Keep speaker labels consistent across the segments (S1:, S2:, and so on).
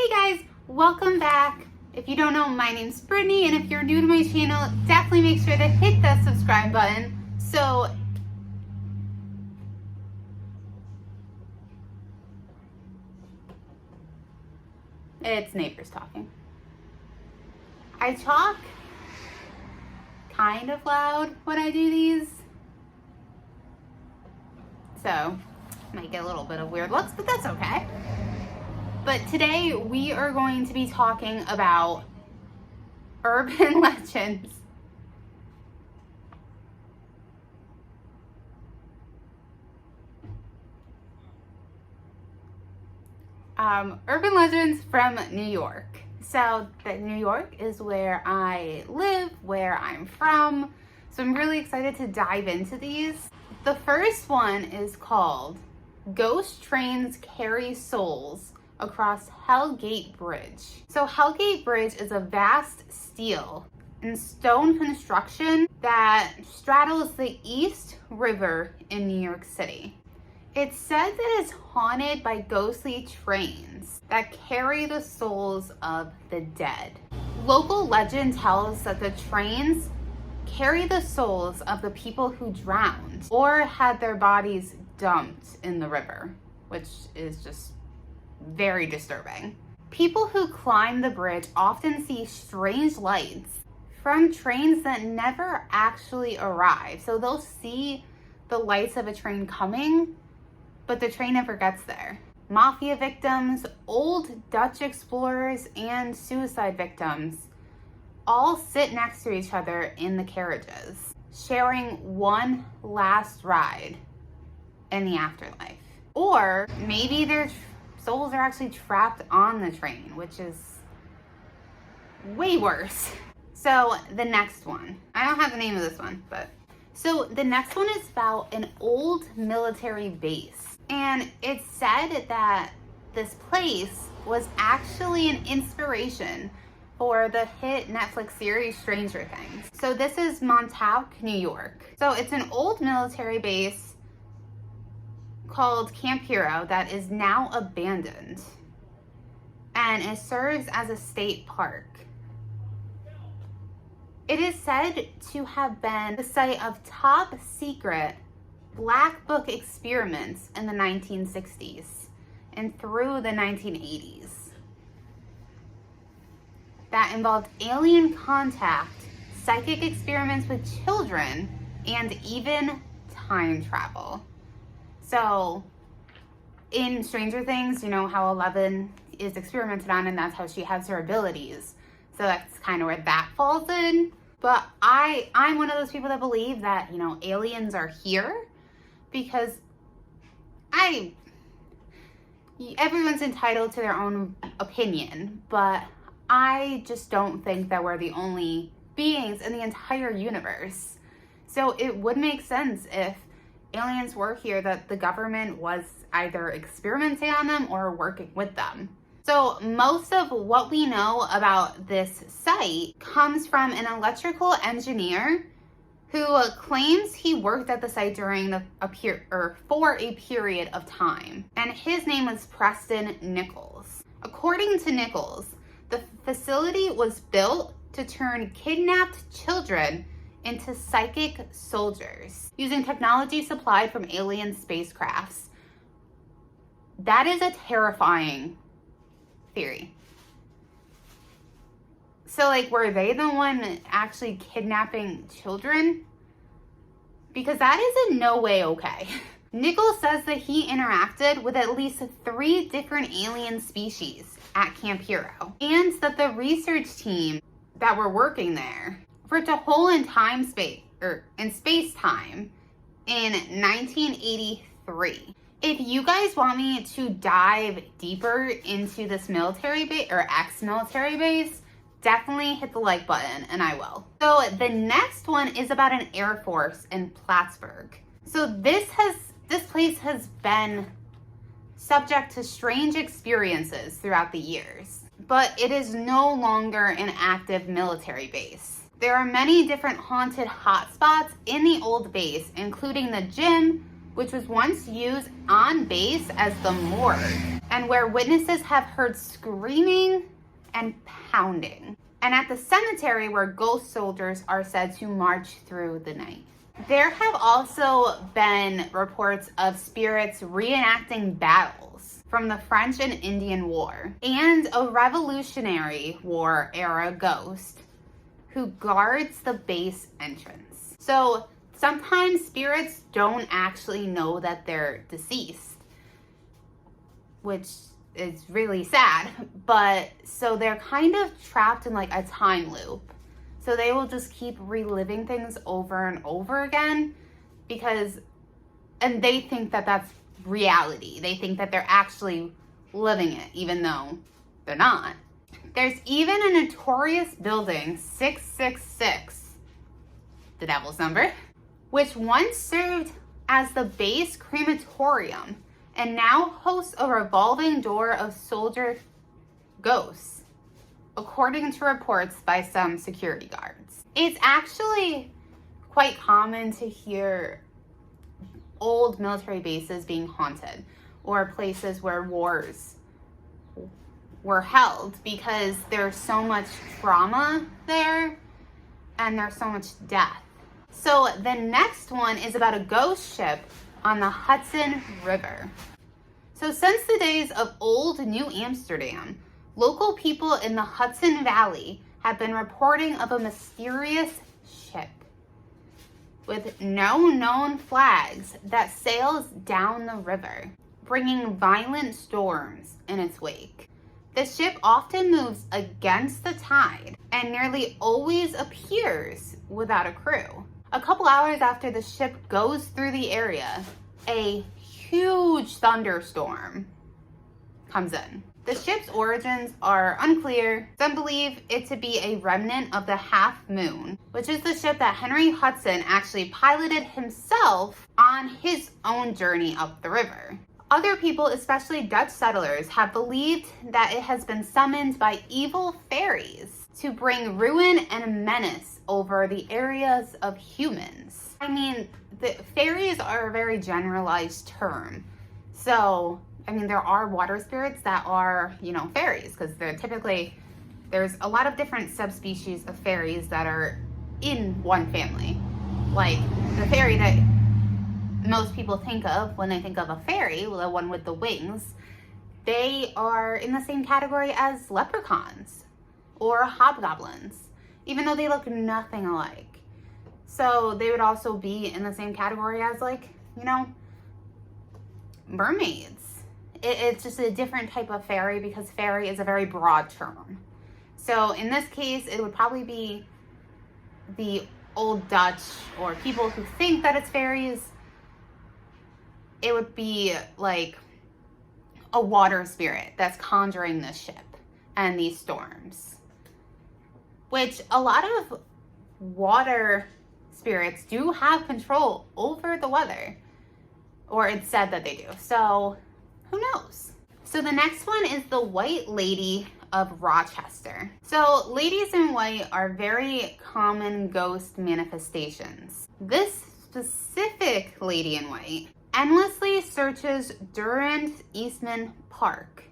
S1: Hey guys, welcome back. If you don't know, my name's Brittany, and if you're new to my channel, definitely make sure to hit that subscribe button. So, it's neighbors talking. I talk kind of loud when I do these, so might get a little bit of weird looks, but that's okay. But today we are going to be talking about urban legends. Urban legends from New York. So New York is where I live, where I'm from. So I'm really excited to dive into these. The first one is called Ghost Trains Carry Souls Across Hell Gate Bridge. So Hell Gate Bridge is a vast steel and stone construction that straddles the East River in New York City. It's said that it's haunted by ghostly trains that carry the souls of the dead. Local legend tells that the trains carry the souls of the people who drowned or had their bodies dumped in the river, which is just very disturbing. People who climb the bridge often see strange lights from trains that never actually arrive. So they'll see the lights of a train coming, but the train never gets there. Mafia victims, old Dutch explorers, and suicide victims all sit next to each other in the carriages, sharing one last ride in the afterlife. Or maybe their souls are actually trapped on the train, which is way worse. So the next one, I don't have the name of this one, but so the next one is about an old military base. And it's said that this place was actually an inspiration for the hit Netflix series Stranger Things. So this is Montauk, New York. So it's an old military base called Camp Hero that is now abandoned, and it serves as a state park. It is said to have been the site of top secret Black Book experiments in the 1960s and through the 1980s that involved alien contact, psychic experiments with children, and even time travel. So in Stranger Things, you know how Eleven is experimented on and that's how she has her abilities. So that's kind of where that falls in. But I'm one of those people that believe that, you know, aliens are here, because everyone's entitled to their own opinion, but I just don't think that we're the only beings in the entire universe. So it would make sense if aliens were here, that the government was either experimenting on them or working with them. So most of what we know about this site comes from an electrical engineer who claims he worked at the site during for a period of time. And his name was Preston Nichols. According to Nichols, the facility was built to turn kidnapped children into psychic soldiers using technology supplied from alien spacecrafts. That is a terrifying theory. So, like, were they the one actually kidnapping children? Because that is in no way okay. Nichols says that he interacted with at least 3 different alien species at Camp Hero, and that the research team that were working there ripped a hole in space-time in 1983. If you guys want me to dive deeper into this military base or ex-military base, definitely hit the like button and I will. So the next one is about an Air Force in Plattsburgh. So this place has been subject to strange experiences throughout the years, but it is no longer an active military base. There are many different haunted hotspots in the old base, including the gym, which was once used on base as the morgue. and where witnesses have heard screaming and pounding, and at the cemetery where ghost soldiers are said to march through the night. There have also been reports of spirits reenacting battles from the French and Indian War, and a Revolutionary War era ghost who guards the base entrance. So sometimes spirits don't actually know that they're deceased, which is really sad, but so they're kind of trapped in like a time loop. So they will just keep reliving things over and over again and they think that that's reality. They think that they're actually living it, even though they're not. There's even a notorious building, 666, the devil's number, which once served as the base crematorium and now hosts a revolving door of soldier ghosts, according to reports by some security guards. It's actually quite common to hear old military bases being haunted or places where wars were held because there's so much trauma there and there's so much death. So the next one is about a ghost ship on the Hudson River. So since the days of old New Amsterdam, local people in the Hudson Valley have been reporting of a mysterious ship with no known flags that sails down the river, bringing violent storms in its wake. The ship often moves against the tide and nearly always appears without a crew. A couple hours after the ship goes through the area, a huge thunderstorm comes in. The ship's origins are unclear. Some believe it to be a remnant of the Half Moon, which is the ship that Henry Hudson actually piloted himself on his own journey up the river. Other people, especially Dutch settlers, have believed that it has been summoned by evil fairies to bring ruin and menace over the areas of humans. I mean, the fairies are a very generalized term. So, I mean, there are water spirits that are, fairies, because they're typically, there's a lot of different subspecies of fairies that are in one family. Like the fairy that most people think of when they think of a fairy, the one with the wings, they are in the same category as leprechauns or hobgoblins, even though they look nothing alike. So they would also be in the same category as mermaids. It's just a different type of fairy because fairy is a very broad term. So in this case, it would probably be the old Dutch or people who think that it's fairies. It would be like a water spirit that's conjuring this ship and these storms, which a lot of water spirits do have control over the weather, or it's said that they do. So who knows? So the next one is the White Lady of Rochester. So ladies in white are very common ghost manifestations. This specific lady in white endlessly searches Durand Eastman Park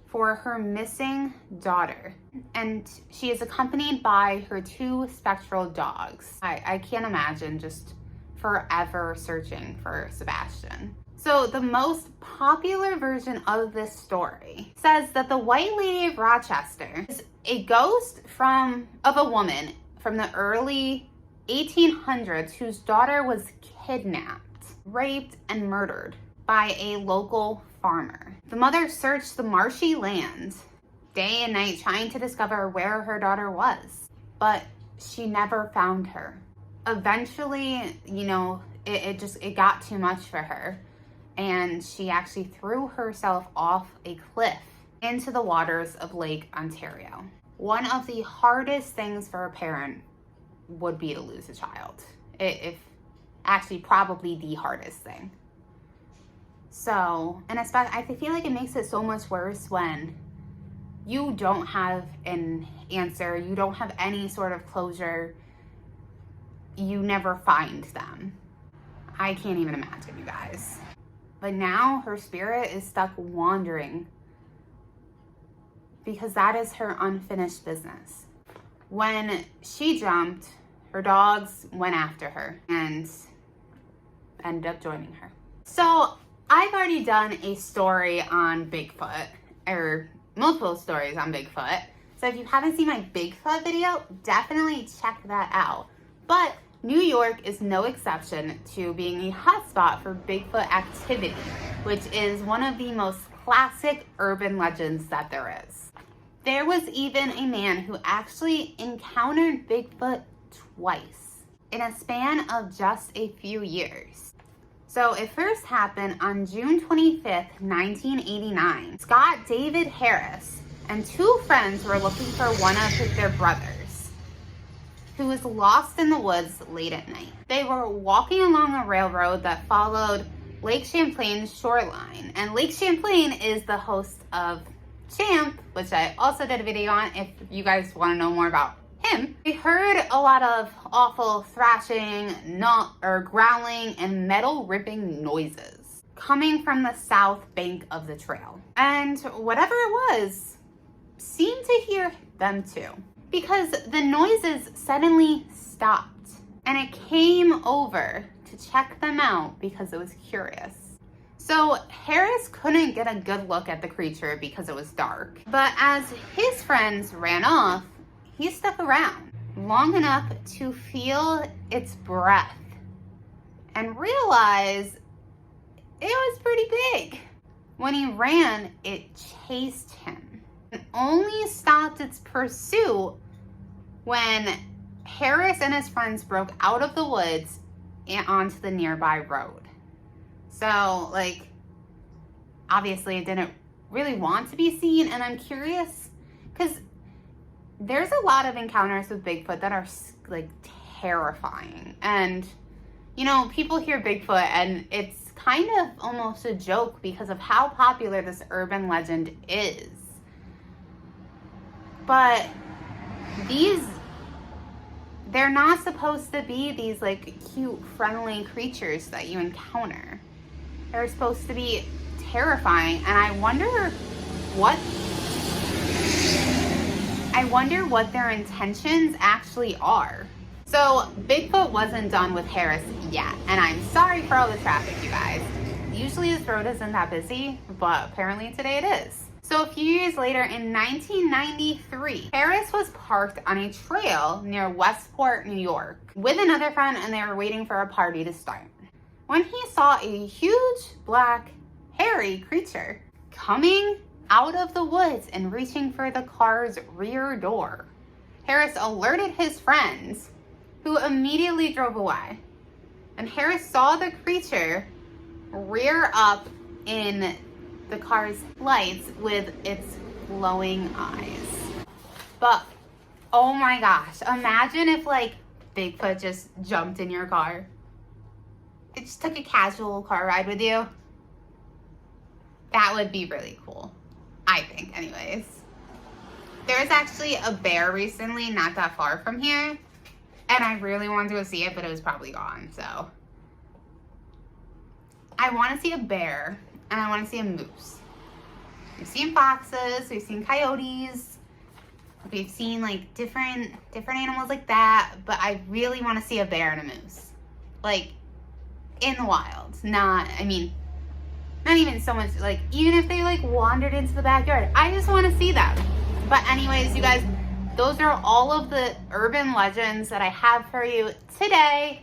S1: for her missing daughter, and she is accompanied by her 2 spectral dogs. I can't imagine just forever searching for Sebastian. So the most popular version of this story says that the White Lady of Rochester is a ghost of a woman from the early 1800s whose daughter was kidnapped, raped, and murdered by a local farmer. The mother searched the marshy land day and night trying to discover where her daughter was, but she never found her. Eventually, it got too much for her, and she actually threw herself off a cliff into the waters of Lake Ontario. One of the hardest things for a parent would be to lose a child. If actually probably the hardest thing. So, and especially, I feel like it makes it so much worse when you don't have an answer, you don't have any sort of closure, you never find them. I can't even imagine, you guys. But now her spirit is stuck wandering because that is her unfinished business. When she jumped, her dogs went after her and ended up joining her. So I've already done a story on Bigfoot, or multiple stories on Bigfoot. So if you haven't seen my Bigfoot video, definitely check that out. But New York is no exception to being a hotspot for Bigfoot activity, which is one of the most classic urban legends that there is. There was even a man who actually encountered Bigfoot twice in a span of just a few years. So it first happened on June 25th, 1989. Scott David Harris and two friends were looking for one of their brothers, who was lost in the woods late at night. They were walking along a railroad that followed Lake Champlain's shoreline, and Lake Champlain is the host of Champ, which I also did a video on if you guys want to know more about him. We heard a lot of awful thrashing, growling, and metal ripping noises coming from the south bank of the trail. And whatever it was, seemed to hear them too, because the noises suddenly stopped and it came over to check them out because it was curious. So Harris couldn't get a good look at the creature because it was dark. But as his friends ran off, he stuck around long enough to feel its breath and realize it was pretty big. When he ran, it chased him and only stopped its pursuit when Harris and his friends broke out of the woods and onto the nearby road. So, like, obviously it didn't really want to be seen, and I'm curious because there's a lot of encounters with Bigfoot that are, like, terrifying. And, you know, people hear Bigfoot and it's kind of almost a joke because of how popular this urban legend is. But they're not supposed to be these, like, cute, friendly creatures that you encounter. They're supposed to be terrifying, and I wonder what their intentions actually are. So Bigfoot wasn't done with Harris yet, and I'm sorry for all the traffic, you guys. Usually this road isn't that busy, but apparently today it is. So a few years later, in 1993, Harris was parked on a trail near Westport, New York, with another friend, and they were waiting for a party to start, when he saw a huge, black, hairy creature coming out of the woods and reaching for the car's rear door. Harris alerted his friends, who immediately drove away. And Harris saw the creature rear up in the car's lights with its glowing eyes. But, oh my gosh, imagine if, like, Bigfoot just jumped in your car. It just took a casual car ride with you. That would be really cool, I think, anyways. There was actually a bear recently, not that far from here, and I really wanted to go see it, but it was probably gone, so. I want to see a bear, and I want to see a moose. We've seen foxes, we've seen coyotes, we've seen, like, different animals like that, but I really want to see a bear and a moose. Like, in the wild. Not even so much, like, even if they, like, wandered into the backyard. I just want to see them. But anyways, you guys, those are all of the urban legends that I have for you today.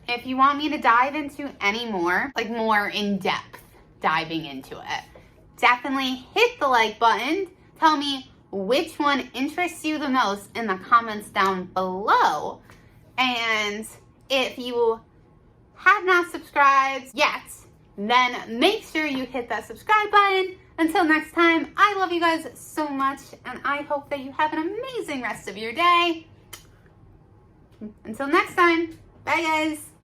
S1: If you want me to dive into any more, like more in-depth diving into it, definitely hit the like button. Tell me which one interests you the most in the comments down below. And if you have not subscribed yet, then make sure you hit that subscribe button. Until next time, I love you guys so much, and I hope that you have an amazing rest of your day. Until next time, bye guys.